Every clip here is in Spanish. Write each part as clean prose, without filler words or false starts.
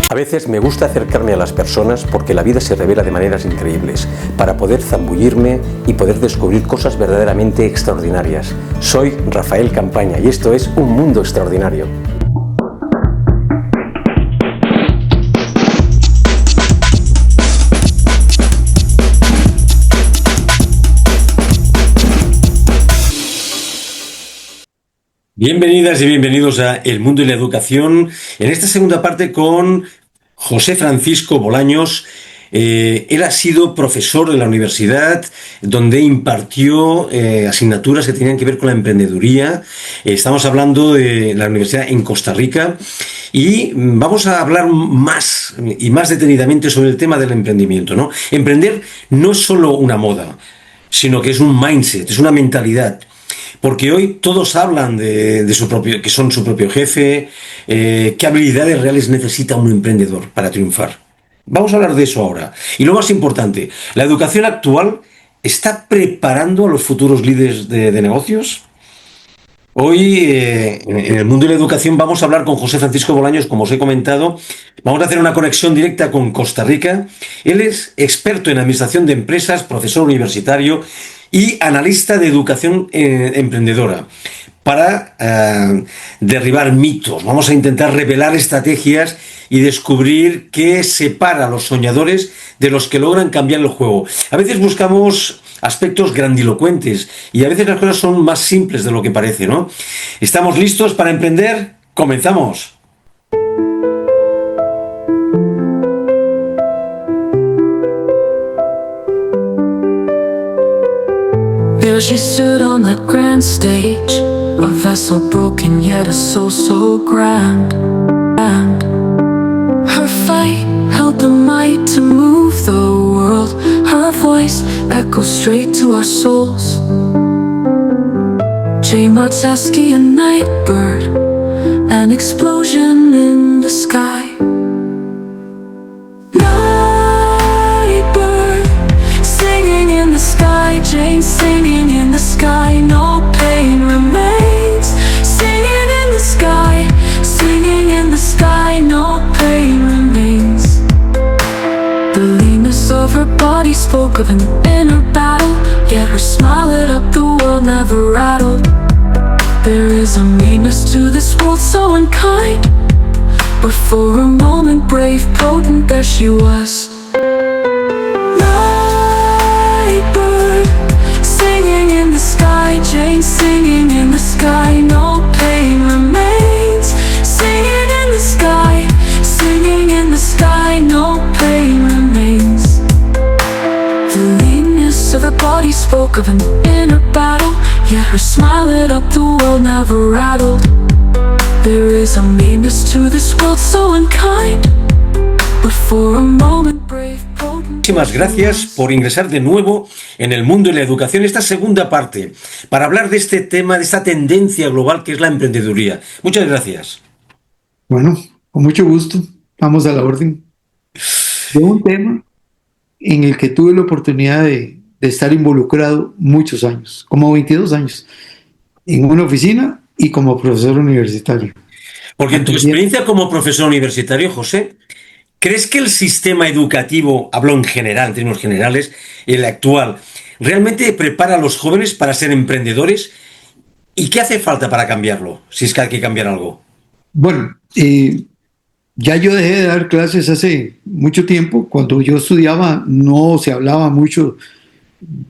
A veces me gusta acercarme a las personas porque la vida se revela de maneras increíbles, para poder zambullirme y poder descubrir cosas verdaderamente extraordinarias. Soy Rafael Campaña y esto es Un Mundo Extraordinario. Bienvenidas y bienvenidos a El Mundo y la Educación, en esta segunda parte con José Francisco Bolaños. Él ha sido profesor de la universidad donde impartió asignaturas que tenían que ver con la emprendeduría. Estamos hablando de la universidad en Costa Rica y vamos a hablar más y más detenidamente sobre el tema del emprendimiento, ¿no? Emprender no es solo una moda, sino que es un mindset, es una mentalidad. Porque hoy todos hablan de su propio, que son su propio jefe, qué habilidades reales necesita un emprendedor para triunfar. Vamos a hablar de eso ahora. Y lo más importante, ¿la educación actual está preparando a los futuros líderes de negocios? Hoy, en el mundo de la educación, vamos a hablar con José Francisco Bolaños, como os he comentado. Vamos a hacer una conexión directa con Costa Rica. Él es experto en administración de empresas, profesor universitario y analista de educación emprendedora. Para derribar mitos, vamos a intentar revelar estrategias y descubrir qué separa a los soñadores de los que logran cambiar el juego. A veces buscamos aspectos grandilocuentes y a veces las cosas son más simples de lo que parece, ¿no? ¿Estamos listos para emprender? ¡Comenzamos! There she stood on that grand stage, a vessel broken yet a soul so grand. And her fight held the might to move the world. Her voice echoes straight to our souls. Jay Martesky, a night bird, an explosion in the sky. Jane singing in the sky, no pain remains. Singing in the sky, singing in the sky, no pain remains. The leanness of her body spoke of an inner battle, yet her smile lit up the world, never rattled. There is a meanness to this world so unkind, but for a moment brave, potent, there she was. Jane singing in the sky, no pain remains. Singing in the sky, singing in the sky, no pain remains. The leanness of her body spoke of an inner battle, yet her smile lit up the world, never rattled. There is a meanness to this world so unkind, but for a moment brave. Muchísimas gracias por ingresar de nuevo en El Mundo y la Educación, esta segunda parte, para hablar de este tema, de esta tendencia global que es la emprendeduría. Muchas gracias. Bueno, con mucho gusto, vamos a la orden. De un tema en el que tuve la oportunidad de estar involucrado muchos años, como 22 años, en una oficina y como profesor universitario. Porque en tu experiencia como profesor universitario, José, ¿crees que el sistema educativo, hablo en general, en términos generales, el actual, realmente prepara a los jóvenes para ser emprendedores? ¿Y qué hace falta para cambiarlo, si es que hay que cambiar algo? Bueno, ya yo dejé de dar clases hace mucho tiempo. Cuando yo estudiaba no se hablaba mucho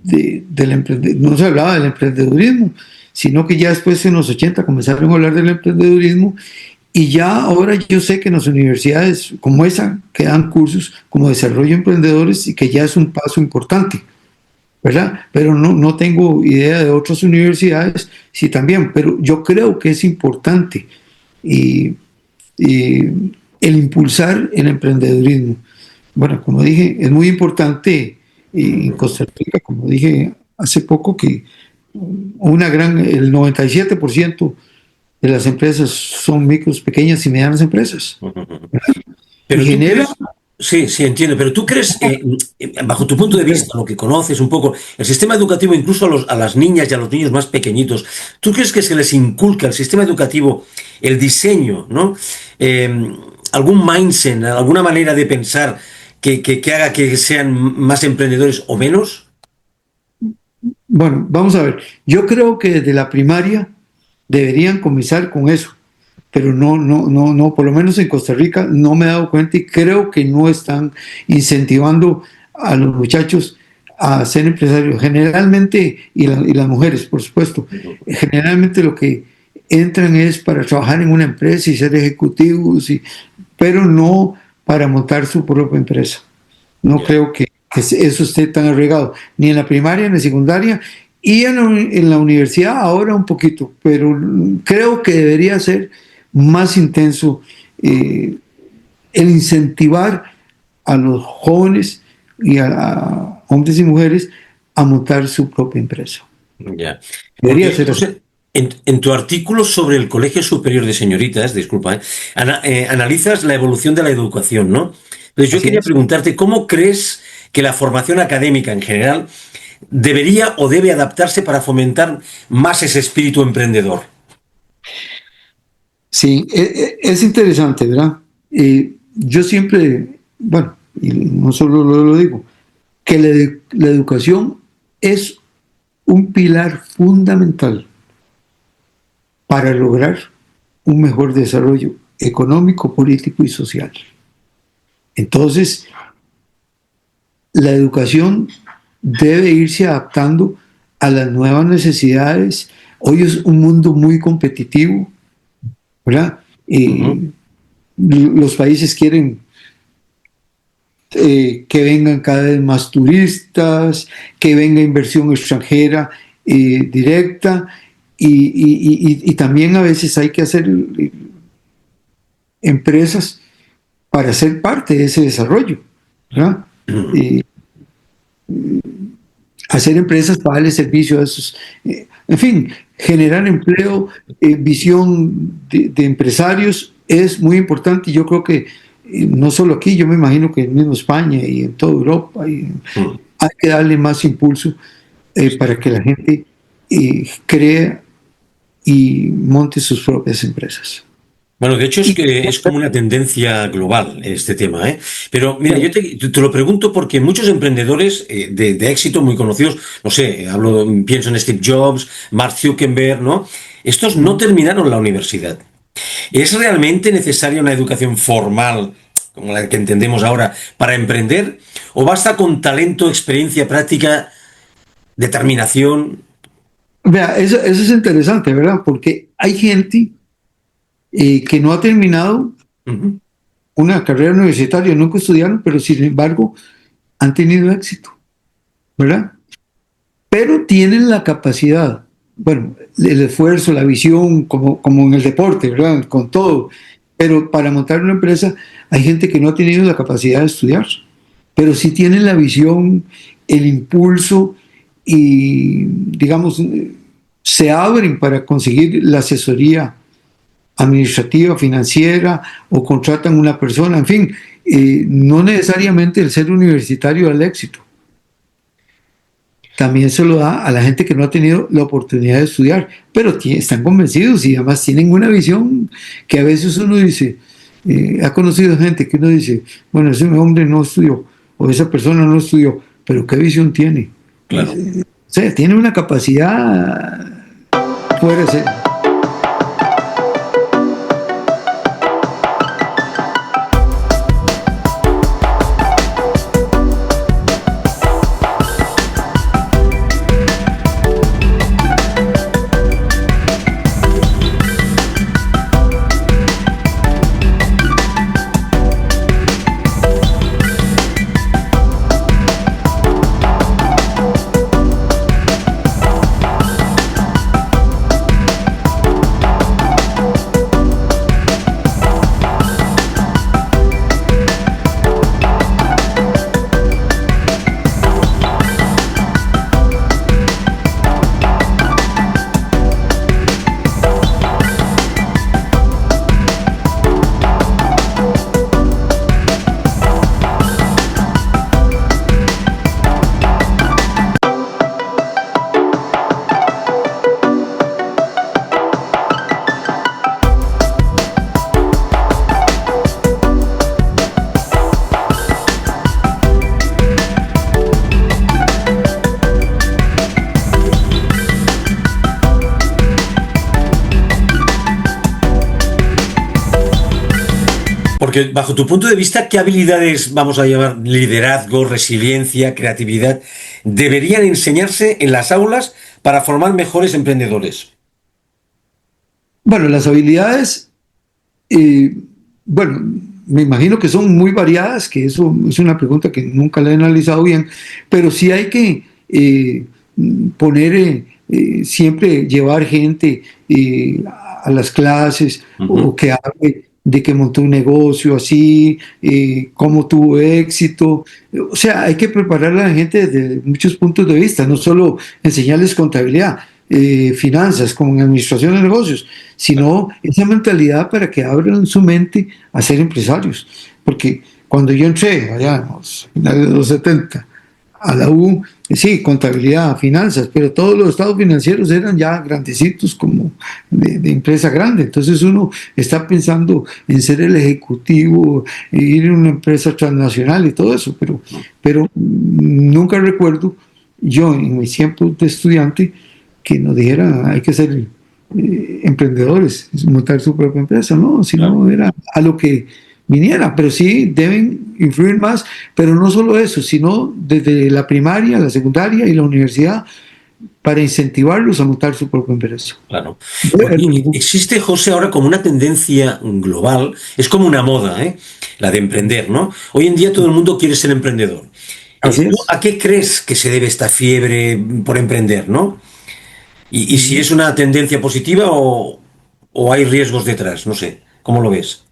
no se hablaba del emprendedurismo, sino que ya después en los 80 comenzaron a hablar del emprendedurismo. Y ya ahora yo sé que en las universidades como esa que dan cursos como desarrollo de emprendedores y que ya es un paso importante, ¿verdad? Pero no tengo idea de otras universidades, sí también, pero yo creo que es importante y el impulsar el emprendedurismo. Bueno, como dije, es muy importante en Costa Rica, como dije hace poco, que el 97% de las empresas son micros, pequeñas y medianas empresas. Y Pero tú genera, crees, sí, sí, entiendo, pero tú crees, bajo tu punto de vista, lo que conoces un poco, el sistema educativo, incluso a las niñas y a los niños más pequeñitos, ¿tú crees que se les inculca al sistema educativo el diseño, ¿no? Eh, algún mindset, alguna manera de pensar que haga que sean más emprendedores o menos? bueno, vamos a ver, yo creo que desde la primaria deberían comenzar con eso, pero no, por lo menos en Costa Rica no me he dado cuenta y creo que no están incentivando a los muchachos a ser empresarios. Generalmente, y las mujeres, por supuesto, generalmente lo que entran es para trabajar en una empresa y ser ejecutivos, pero no para montar su propia empresa. No Ya. creo que eso esté tan arraigado, ni en la primaria, ni en la secundaria, y en la universidad ahora un poquito, pero creo que debería ser más intenso el incentivar a los jóvenes y a hombres y mujeres a montar su propia empresa. Ya. Debería Porque, ser así. José, en tu artículo sobre el Colegio Superior de Señoritas, disculpa, analizas la evolución de la educación, ¿no? Entonces yo Así quería es. preguntarte, ¿cómo crees que la formación académica en general debería o debe adaptarse para fomentar más ese espíritu emprendedor? Sí, es interesante, ¿verdad? Yo siempre, bueno, y no solo lo digo, que la educación es un pilar fundamental para lograr un mejor desarrollo económico, político y social. Entonces, la educación debe irse adaptando a las nuevas necesidades. Hoy es un mundo muy competitivo, ¿verdad? Ujú. Los países quieren que vengan cada vez más turistas, que venga inversión extranjera directa y también a veces hay que hacer empresas para ser parte de ese desarrollo, ¿verdad? Eh, hacer empresas para darle servicio a esos, en fin, generar empleo, visión de empresarios es muy importante y yo creo que no solo aquí, yo me imagino que en mismo España y en toda Europa Mm. hay que darle más impulso para que la gente crea y monte sus propias empresas. Bueno, de hecho es Y, que es como una tendencia global este tema, ¿eh? Pero mira, yo te lo pregunto porque muchos emprendedores de éxito muy conocidos, no sé, pienso en Steve Jobs, Mark Zuckerberg, ¿no? Estos no terminaron la universidad. ¿Es realmente necesaria una educación formal, como la que entendemos ahora, para emprender? ¿O basta con talento, experiencia práctica, determinación? vea, eso es interesante, ¿verdad? Porque hay gente que no ha terminado Ujú. una carrera universitaria, nunca estudiaron, pero sin embargo han tenido éxito, ¿verdad? Pero tienen la capacidad, bueno, el esfuerzo, la visión, como en el deporte, ¿verdad? Con todo. Pero para montar una empresa hay gente que no ha tenido la capacidad de estudiar, pero sí tienen la visión, el impulso y, digamos, se abren para conseguir la asesoría administrativa, financiera o contratan una persona, en fin, no necesariamente el ser universitario al éxito. También se lo da a la gente que no ha tenido la oportunidad de estudiar, pero están convencidos y además tienen una visión que a veces uno dice, ha conocido gente que uno dice, bueno, ese hombre no estudió o esa persona no estudió, pero ¿qué visión tiene? Claro. O sea, tiene una capacidad fuera de ser. Porque bajo tu punto de vista, ¿qué habilidades, vamos a llamar liderazgo, resiliencia, creatividad, deberían enseñarse en las aulas para formar mejores emprendedores? Bueno, las habilidades, eh, bueno, me imagino que son muy variadas, que eso es una pregunta que nunca la he analizado bien, pero sí hay que poner, siempre llevar gente a las clases o que hable de que montó un negocio así, cómo tuvo éxito. O sea, hay que preparar a la gente desde muchos puntos de vista, no solo enseñarles contabilidad, finanzas, como en administración de negocios, sino esa mentalidad para que abran su mente a ser empresarios. Porque cuando yo entré, allá en los finales de los 70, a la U, sí, contabilidad, finanzas, pero todos los estados financieros eran ya grandecitos como de empresa grande. Entonces uno está pensando en ser el ejecutivo, ir a una empresa transnacional y todo eso, pero nunca recuerdo yo en mis tiempos de estudiante que nos dijera hay que ser emprendedores, montar su propia empresa, no, sino era a lo que viniera, pero sí deben influir más, pero no solo eso, sino desde la primaria, la secundaria y la universidad para incentivarlos a montar su propia empresa. Claro. Porque existe, José, ahora como una tendencia global, es como una moda, ¿eh? La de emprender, ¿no? Hoy en día todo el mundo quiere ser emprendedor. Así ¿Tú es. a qué crees que se debe esta fiebre por emprender, no? Y si es una tendencia positiva o hay riesgos detrás, no sé. ¿Cómo lo ves?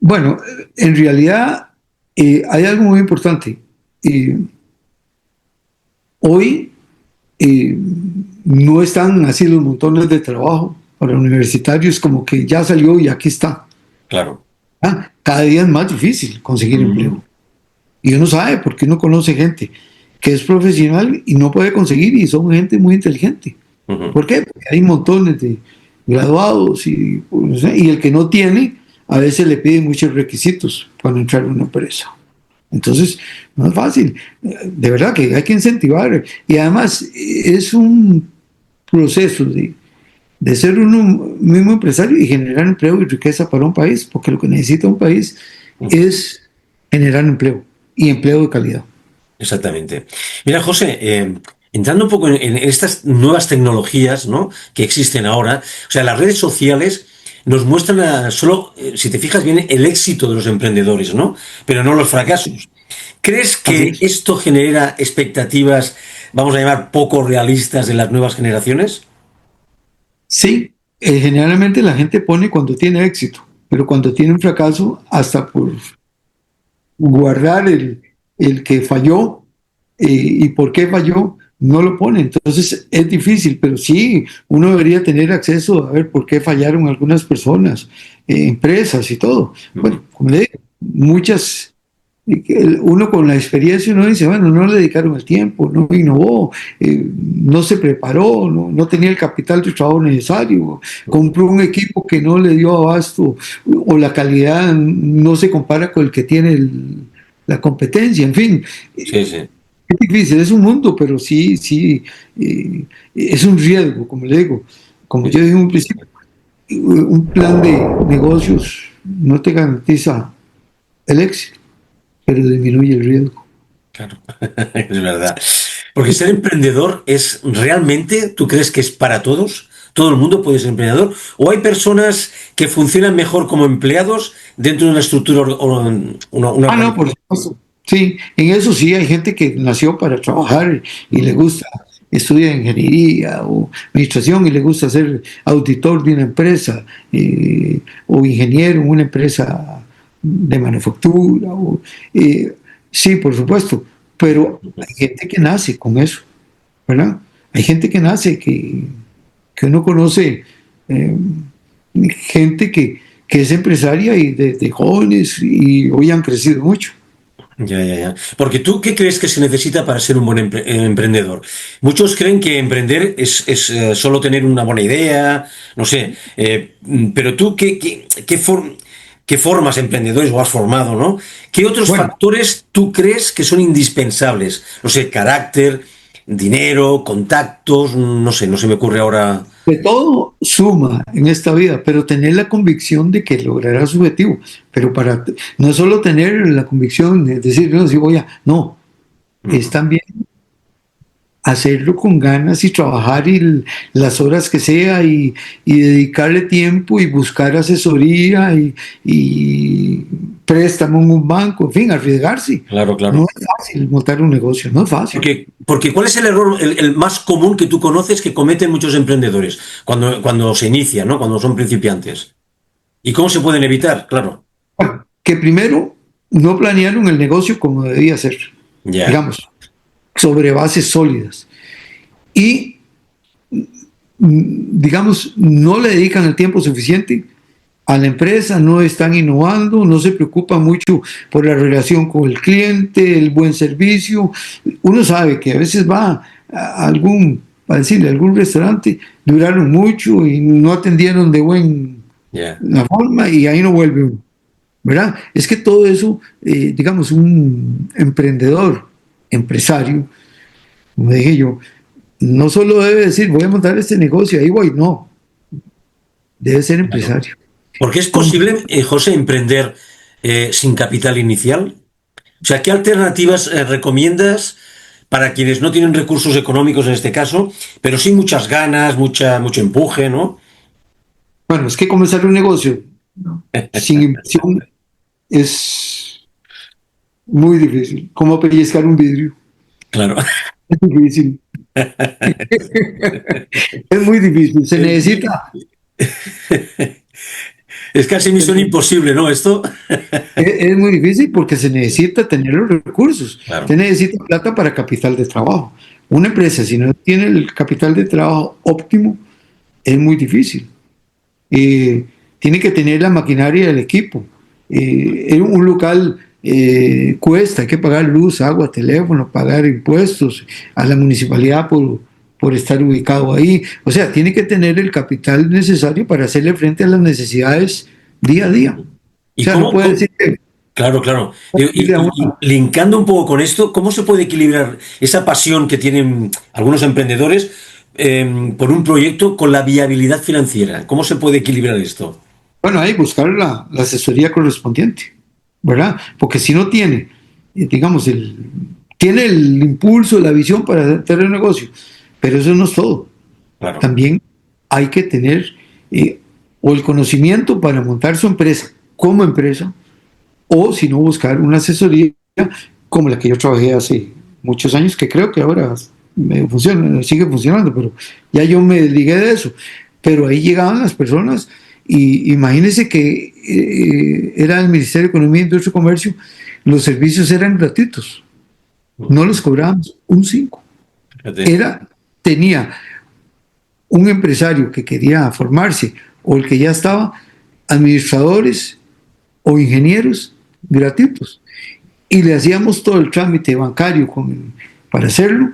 Bueno, en realidad hay algo muy importante. Hoy no están así los montones de trabajo para universitarios como que ya salió y aquí está. Claro. ¿Ah? Cada día es más difícil conseguir empleo. Y uno sabe porque uno conoce gente que es profesional y no puede conseguir y son gente muy inteligente. ¿Por qué? Porque hay montones de graduados y el que no tiene a veces le piden muchos requisitos para entrar a una empresa. Entonces, no es fácil. De verdad que hay que incentivar. Y además es un proceso de ser uno mismo empresario y generar empleo y riqueza para un país, porque lo que necesita un país es generar empleo y empleo de calidad. Exactamente. Mira, José, entrando un poco en estas nuevas tecnologías, ¿no? Que existen ahora, o sea, las redes sociales nos muestran solo, si te fijas bien, el éxito de los emprendedores, ¿no? Pero no los fracasos. ¿Crees Así que es. esto genera expectativas, vamos a llamar, poco realistas de las nuevas generaciones? Sí, generalmente la gente pone cuando tiene éxito, pero cuando tiene un fracaso, hasta por guardar el que falló y por qué falló, no lo pone. Entonces es difícil, pero sí, uno debería tener acceso a ver por qué fallaron algunas personas, empresas y todo. Bueno, como le digo, muchas, uno con la experiencia uno dice, bueno, no le dedicaron el tiempo, no innovó, no se preparó, no tenía el capital de trabajo necesario, compró un equipo que no le dio abasto o la calidad no se compara con el que tiene la competencia, en fin. Sí, sí. Es difícil, es un mundo, pero sí, sí, es un riesgo, como le digo. Como yo dije en un principio, un plan de negocios no te garantiza el éxito, pero disminuye el riesgo. Claro, es verdad. Porque ser emprendedor es realmente, ¿tú crees que es para todos? ¿Todo el mundo puede ser emprendedor? ¿O hay personas que funcionan mejor como empleados dentro de una estructura una No, por organización? supuesto. Sí, en eso sí hay gente que nació para trabajar y le gusta, estudia ingeniería o administración y le gusta ser auditor de una empresa o ingeniero en una empresa de manufactura. Sí, por supuesto, pero hay gente que nace con eso, ¿verdad? Hay gente que nace, que uno conoce, eh, gente que es empresaria y de jóvenes y hoy han crecido mucho. Ya, ya, ya. Porque tú, ¿qué crees que se necesita para ser un buen emprendedor? Muchos creen que emprender es solo tener una buena idea, no sé. Pero tú, ¿qué formas emprendedores o has formado, no? ¿Qué otros Bueno, factores tú crees que son indispensables? No sé, carácter, dinero, contactos, no sé, no se me ocurre ahora. De todo suma en esta vida, pero tener la convicción de que logrará su objetivo. Pero para no solo tener la convicción de decir, no, si voy a. No, es también hacerlo con ganas y trabajar las horas que sea y dedicarle tiempo y buscar asesoría y préstamo en un banco, en fin, arriesgarse. Claro, No claro. es fácil montar un negocio, no es fácil. Porque ¿cuál es el error, el más común que tú conoces que cometen muchos emprendedores cuando se inician, ¿no? Cuando son principiantes? ¿Y cómo se pueden evitar? Claro. Bueno, que primero no planearon el negocio como debía ser, Ya. digamos, sobre bases sólidas. Y, digamos, no le dedican el tiempo suficiente a la empresa, no están innovando, no se preocupan mucho por la relación con el cliente, el buen servicio. Uno sabe que a veces va a para decirle, a algún restaurante, duraron mucho y no atendieron de Ya. buena forma y ahí no vuelve uno, ¿verdad? Es que todo eso, digamos, un emprendedor, empresario, como dije yo, no solo debe decir, voy a montar este negocio, ahí voy, no, debe ser Claro. empresario. Porque es Con- posible, José, emprender sin capital inicial. O sea, ¿qué alternativas recomiendas para quienes no tienen recursos económicos en este caso, pero sí muchas ganas, mucho empuje, ¿no? Bueno, es que comenzar un negocio sin inversión es muy difícil, como pellizcar un vidrio, Claro. es difícil, es muy difícil, Es casi misión imposible, ¿no? Esto. es muy difícil porque se necesita tener los recursos, Claro. se necesita plata para capital de trabajo. Una empresa, si no tiene el capital de trabajo óptimo, es muy difícil. Tiene que tener la maquinaria del equipo. En un local cuesta, hay que pagar luz, agua, teléfono, pagar impuestos a la municipalidad por estar ubicado ahí. O sea, tiene que tener el capital necesario para hacerle frente a las necesidades día a día. O ¿Y sea, no puede decir que Claro, claro. Y linkando un poco con esto, ¿cómo se puede equilibrar esa pasión que tienen algunos emprendedores por un proyecto con la viabilidad financiera? ¿Cómo se puede equilibrar esto? bueno, hay que buscar la asesoría correspondiente, ¿verdad? Porque si no tiene, digamos, tiene el impulso, la visión para hacer el negocio, pero eso no es todo. Claro. También hay que tener o el conocimiento para montar su empresa como empresa, o si no, buscar una asesoría como la que yo trabajé hace muchos años, que creo que ahora sigue funcionando, pero ya yo me desligué de eso. Pero ahí llegaban las personas y imagínense que era el Ministerio de Economía, Industria y Comercio, los servicios eran gratuitos, no los cobrábamos un 5. Fíjate. Tenía un empresario que quería formarse o el que ya estaba, administradores o ingenieros gratuitos. Y le hacíamos todo el trámite bancario para hacerlo,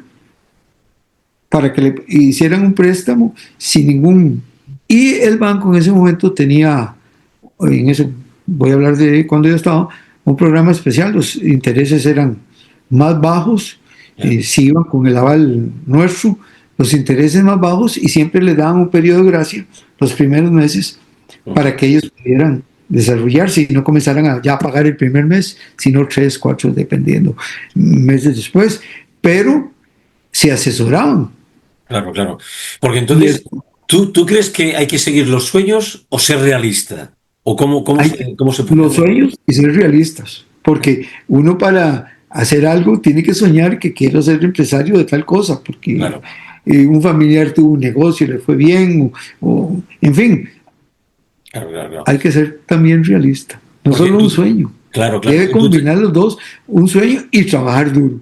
para que le hicieran un préstamo sin ningún. Y el banco en ese momento tenía, en eso voy a hablar de cuando yo estaba, un programa especial, los intereses eran más bajos, si iban con el aval nuestro, los intereses más bajos y siempre les daban un periodo de gracia los primeros meses para que ellos pudieran desarrollarse y no comenzaran a ya pagar el primer mes, sino 3, 4, dependiendo, meses después, pero se asesoraban. Claro, claro. Porque entonces, ¿tú crees que hay que seguir los sueños o ser realista? ¿O Hay cómo se puede los hacer? sueños y ser realistas, porque uno para hacer algo tiene que soñar que quiero ser empresario de tal cosa, porque Claro, un familiar tuvo un negocio y le fue bien, en fin, claro, claro, claro. hay que ser también realista, no Porque solo un sueño, claro, claro. debe combinar los dos, un sueño y trabajar duro.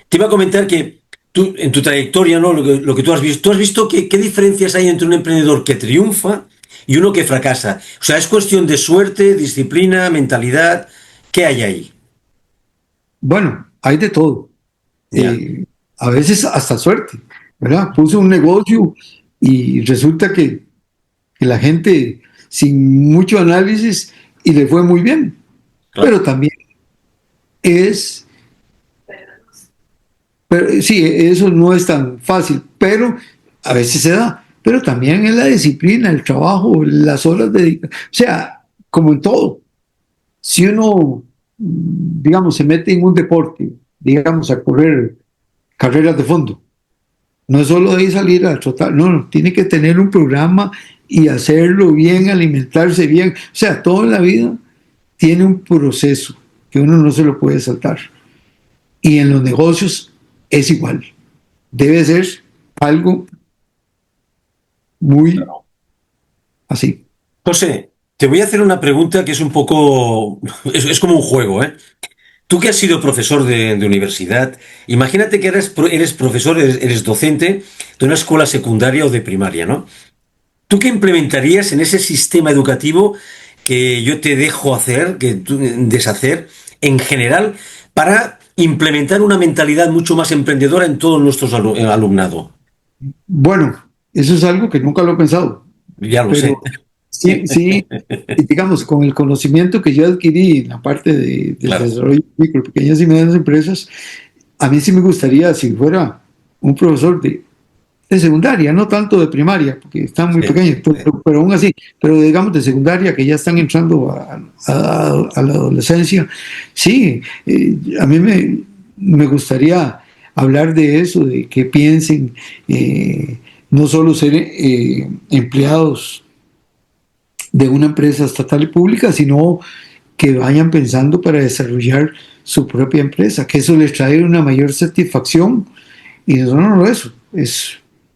Te iba a comentar que tú, en tu trayectoria, ¿no? Lo que tú has visto qué diferencias hay entre un emprendedor que triunfa y uno que fracasa. O sea, es cuestión de suerte, disciplina, mentalidad. ¿Qué hay ahí? Bueno, hay de todo. Ya, A veces hasta suerte, ¿verdad? Puso un negocio y resulta que la gente sin mucho análisis y le fue muy bien. claro, Pero también es, sí, eso no es tan fácil, pero a veces se da. pero también es la disciplina, el trabajo, las horas de... O sea, como en todo, si uno, digamos, se mete en un deporte, digamos, a correr carreras de fondo, no es solo de ahí salir a trotar, no, no, tiene que tener un programa y hacerlo bien, alimentarse bien. O sea, toda la vida tiene un proceso que uno no se lo puede saltar. Y en los negocios es igual. Debe ser algo muy así. José, te voy a hacer una pregunta que es un poco, es como un juego, ¿eh? Tú que has sido profesor de universidad, imagínate que eres profesor, eres docente de una escuela secundaria o de primaria, ¿no? ¿Tú qué implementarías en ese sistema educativo que yo te dejo hacer, que tú deshacer, en general, para implementar una mentalidad mucho más emprendedora en todo nuestro alumnado? Bueno, eso es algo que nunca lo he pensado, Ya lo sé. pero sí, sí, y digamos, con el conocimiento que yo adquirí en la parte del Claro. desarrollo de micro, pequeñas y medianas empresas, a mí sí me gustaría, si fuera un profesor de secundaria, no tanto de primaria, porque están muy Sí, pequeños, pero aún así, pero digamos de secundaria, que ya están entrando a la adolescencia, sí, a mí me gustaría hablar de eso, de que piensen, no solo ser empleados de una empresa estatal y pública, sino que vayan pensando para desarrollar su propia empresa, que eso les trae una mayor satisfacción y no solo eso, es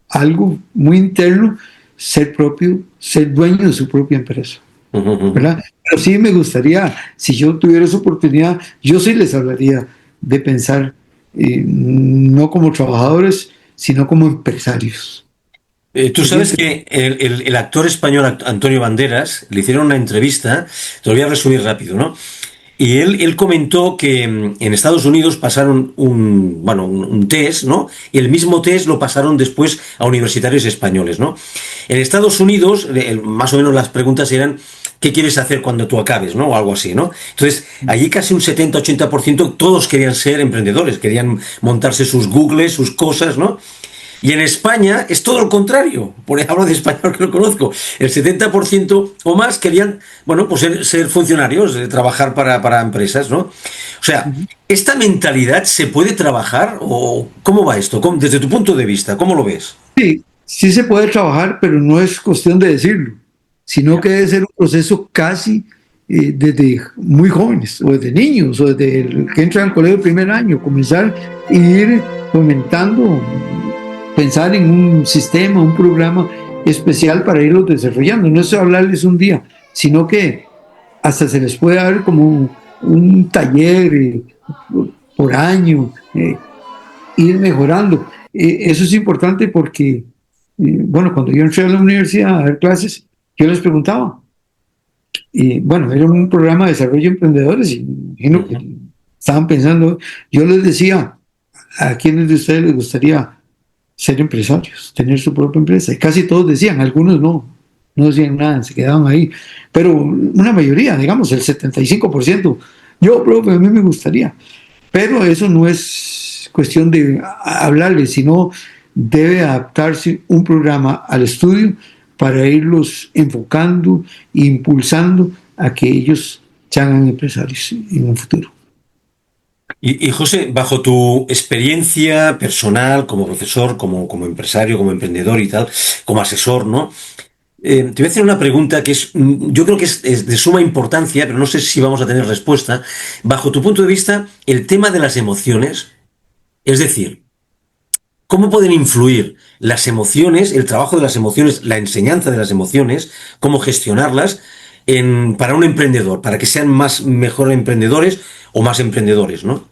algo muy interno, ser propio, ser dueño de su propia empresa, ¿verdad? Pero sí me gustaría, si yo tuviera esa oportunidad, yo sí les hablaría de pensar no como trabajadores, sino como empresarios. Tú sabes que el actor español Antonio Banderas le hicieron una entrevista, te lo voy a resumir rápido, ¿no? Y él comentó que en Estados Unidos pasaron un test, ¿no? Y el mismo test lo pasaron después a universitarios españoles, ¿no? En Estados Unidos, más o menos las preguntas eran, ¿qué quieres hacer cuando tú acabes, ¿no? O algo así, ¿no? Entonces, allí casi un 70-80% todos querían ser emprendedores, querían montarse sus Googles, sus cosas, ¿no? Y en España es todo lo contrario. Hablo de español que lo conozco. El 70% o más querían, bueno, pues ser funcionarios, trabajar para empresas, ¿no? O sea, ¿esta mentalidad se puede trabajar o cómo va esto? Desde tu punto de vista, ¿cómo lo ves? Sí, sí se puede trabajar, pero no es cuestión de decirlo, sino Ya. que debe ser un proceso casi desde muy jóvenes, o desde niños, o desde el que entran al colegio el primer año, comenzar a ir fomentando, pensar en un sistema, un programa especial para irlos desarrollando. No es hablarles un día, sino que hasta se les puede dar como un taller por año, ir mejorando. Eso es importante porque, bueno, cuando yo entré a la universidad a dar clases, yo les preguntaba, y bueno, era un programa de desarrollo de emprendedores y imagino que Ujú. estaban pensando, yo les decía, ¿a quiénes de ustedes les gustaría ser empresarios, tener su propia empresa? Y casi todos decían, algunos no decían nada, se quedaban ahí, pero una mayoría, digamos, el 75%, yo, profe, a mí me gustaría. Pero eso no es cuestión de hablarle, sino debe adaptarse un programa al estudio para irlos enfocando e impulsando a que ellos se hagan empresarios en un futuro. Y José, bajo tu experiencia personal como profesor, como empresario, como emprendedor y tal, como asesor, ¿no? Te voy a hacer una pregunta que yo creo que es de suma importancia, pero no sé si vamos a tener respuesta. Bajo tu punto de vista, el tema de las emociones, es decir, ¿cómo pueden influir las emociones, el trabajo de las emociones, la enseñanza de las emociones, cómo gestionarlas para un emprendedor, para que sean mejor emprendedores o más emprendedores, ¿no?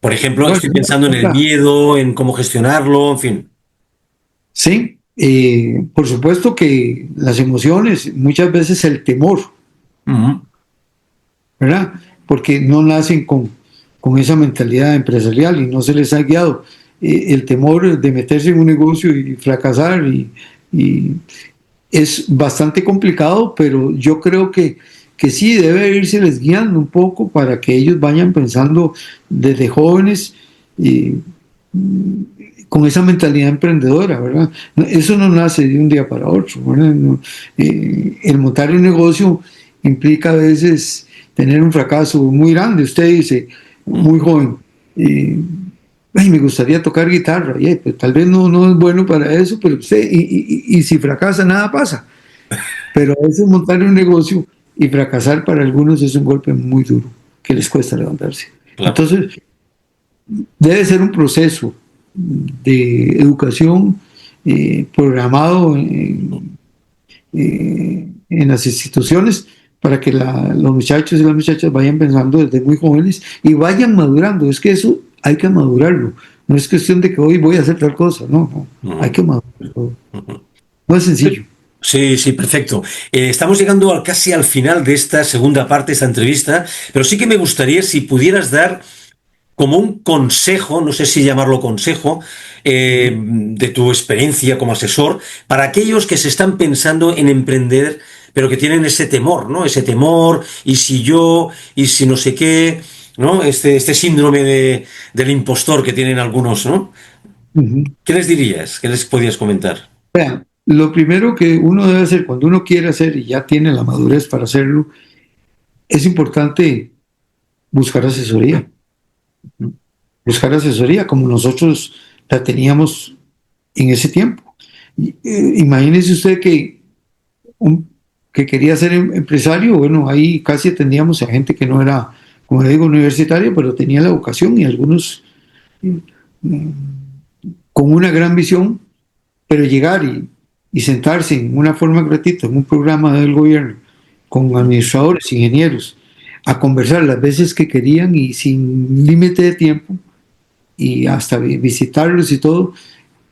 Por ejemplo, Bueno, estoy pensando en el miedo, en cómo gestionarlo, en fin. sí, por supuesto que las emociones, muchas veces el temor, Ujú. ¿verdad? Porque no nacen con esa mentalidad empresarial y no se les ha guiado el temor de meterse en un negocio y fracasar y es bastante complicado, pero yo creo que sí debe irse guiando un poco para que ellos vayan pensando desde jóvenes, y con esa mentalidad emprendedora, ¿verdad? Eso no nace de un día para otro, ¿verdad? No, el montar un negocio implica a veces tener un fracaso muy grande. Usted dice, muy joven, ay, me gustaría tocar guitarra, y, pues, tal vez no es bueno para eso, pero usted, y si fracasa, nada pasa. Pero a veces montar un negocio y fracasar para algunos es un golpe muy duro, que les cuesta levantarse. Claro. Entonces, debe ser un proceso de educación programado en las instituciones para que los muchachos y las muchachas vayan pensando desde muy jóvenes y vayan madurando. Es que eso hay que madurarlo. No es cuestión de que hoy voy a hacer tal cosa, no. Hay que madurarlo. No es sencillo. Sí, sí, perfecto. Estamos llegando casi al final de esta segunda parte de esta entrevista, pero sí que me gustaría si pudieras dar como un consejo, no sé si llamarlo consejo, de tu experiencia como asesor, para aquellos que se están pensando en emprender, pero que tienen ese temor, ¿no? Ese temor, y si yo, y si no sé qué, ¿no? Este síndrome del impostor que tienen algunos, ¿no? Uh-huh. ¿Qué les dirías? ¿Qué les podías comentar? Vean, lo primero que uno debe hacer cuando uno quiere hacer y ya tiene la madurez para hacerlo, es importante buscar asesoría. Buscar asesoría como nosotros la teníamos en ese tiempo. Imagínese usted que quería ser empresario, bueno, ahí casi atendíamos a gente que no era, como le digo, universitario, pero tenía la vocación y algunos mm, con una gran visión, pero llegar y sentarse en una forma gratuita en un programa del gobierno con administradores, ingenieros, a conversar las veces que querían y sin límite de tiempo y hasta visitarlos y todo,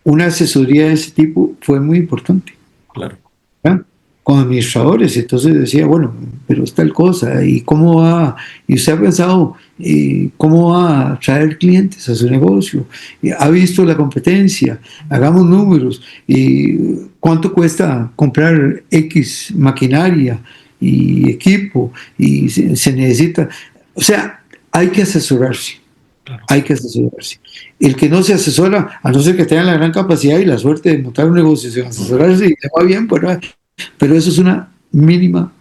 una asesoría de ese tipo fue muy importante. Claro. ¿Verdad? Con administradores, entonces decía, bueno, pero es tal cosa, y cómo va, y usted ha pensado cómo va a traer clientes a su negocio, ha visto la competencia, hagamos números, y cuánto cuesta comprar X maquinaria y equipo, y se necesita, o sea, hay que asesorarse. Claro. Hay que asesorarse. El que no se asesora, a no ser que tenga la gran capacidad y la suerte de montar un negocio sin asesorarse y le va bien, pero eso es una mínima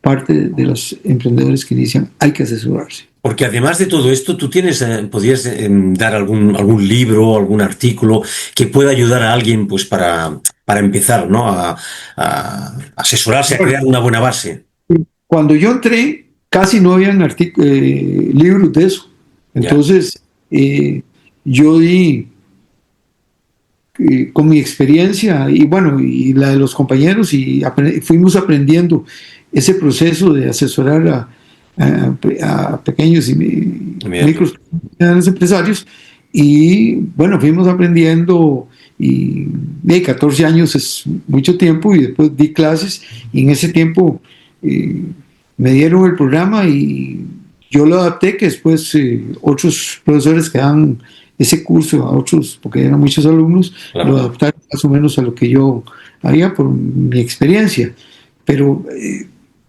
parte de los emprendedores que inician. Hay que asesorarse. Porque además de todo esto, tú tienes, podrías dar algún libro, algún artículo que pueda ayudar a alguien, pues para empezar, ¿no? A asesorarse, a crear una buena base. Cuando yo entré, casi no habían libros de eso. Entonces, yo di con mi experiencia y bueno, y la de los compañeros, y fuimos aprendiendo ese proceso de asesorar a pequeños y micros empresarios, y bueno, fuimos aprendiendo, y 14 años es mucho tiempo, y después di clases, y en ese tiempo me dieron el programa y yo lo adapté, que después otros profesores que dan ese curso a otros, porque eran muchos alumnos, claro, lo adaptaron más o menos a lo que yo haría por mi experiencia. Pero, o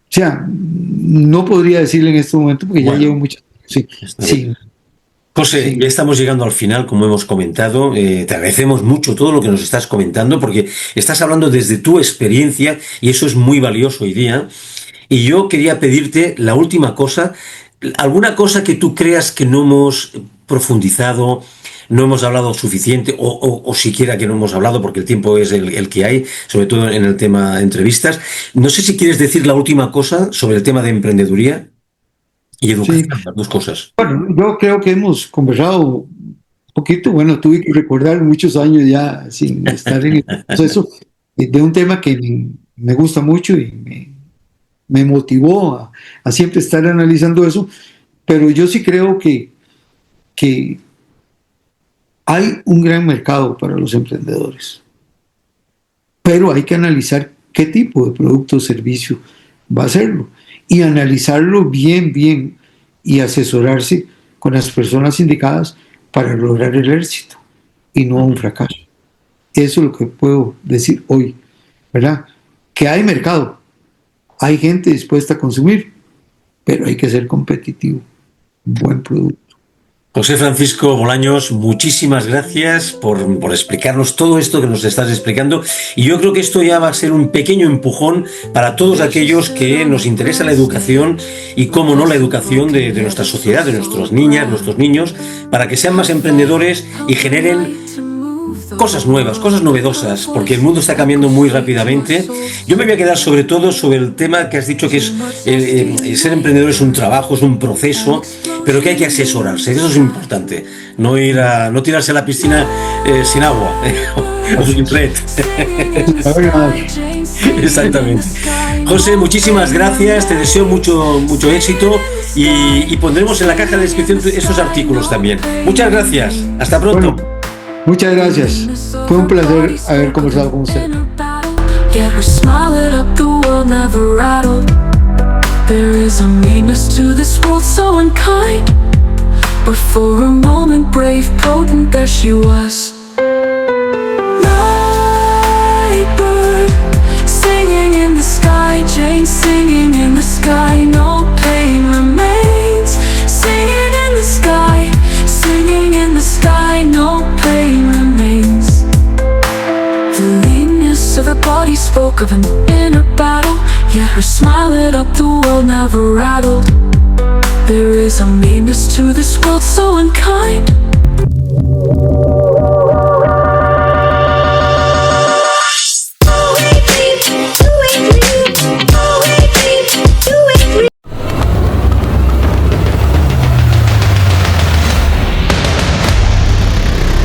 sea, no podría decirle en este momento, porque ya llevo mucho tiempo. Sí. José, ya estamos llegando al final, como hemos comentado. Te agradecemos mucho todo lo que nos estás comentando, porque estás hablando desde tu experiencia y eso es muy valioso hoy día. Y yo quería pedirte la última cosa, alguna cosa que tú creas que no hemos profundizado, no hemos hablado suficiente, o siquiera que no hemos hablado, porque el tiempo es el que hay, sobre todo en el tema de entrevistas. No sé si quieres decir la última cosa sobre el tema de emprendeduría y educación, sí, las dos cosas. Bueno, yo creo que hemos conversado un poquito. Bueno, tuve que recordar muchos años ya sin estar en el proceso de un tema que me gusta mucho y me motivó a siempre estar analizando eso, pero yo sí creo que hay un gran mercado para los emprendedores, pero hay que analizar qué tipo de producto o servicio va a hacerlo y analizarlo bien y asesorarse con las personas indicadas para lograr el éxito y no un fracaso. Eso es lo que puedo decir hoy, ¿verdad? Que hay mercado, hay gente dispuesta a consumir, pero hay que ser competitivo, un buen producto. José Francisco Bolaños, muchísimas gracias por explicarnos todo esto que nos estás explicando, y yo creo que esto ya va a ser un pequeño empujón para todos aquellos que nos interesa la educación y, cómo no, la educación de nuestra sociedad, de nuestras niñas, nuestros niños, para que sean más emprendedores y generen cosas nuevas, cosas novedosas, porque el mundo está cambiando muy rápidamente. Yo me voy a quedar sobre todo sobre el tema que has dicho, que es ser emprendedor es un trabajo, es un proceso, pero que hay que asesorarse, eso es importante, no tirarse a la piscina sin agua o sin red. Exactamente. José, muchísimas gracias, te deseo mucho éxito, y pondremos en la caja de descripción esos artículos también. Muchas gracias, hasta pronto. Bueno, muchas gracias. Fue un placer haber conversado con usted. Yet her smile lit up the world, never rattled. There is a meanness to this world so unkind, but for a moment brave, potent, there she was. Nightbird, singing in the sky, Jane singing in the sky, no pain remains. Singing in the sky, singing in the sky, no pain remains. The leanness of her body spoke of an inner battle, yet her smile lit up the world, never rattled. There is a meanness to this world so unkind.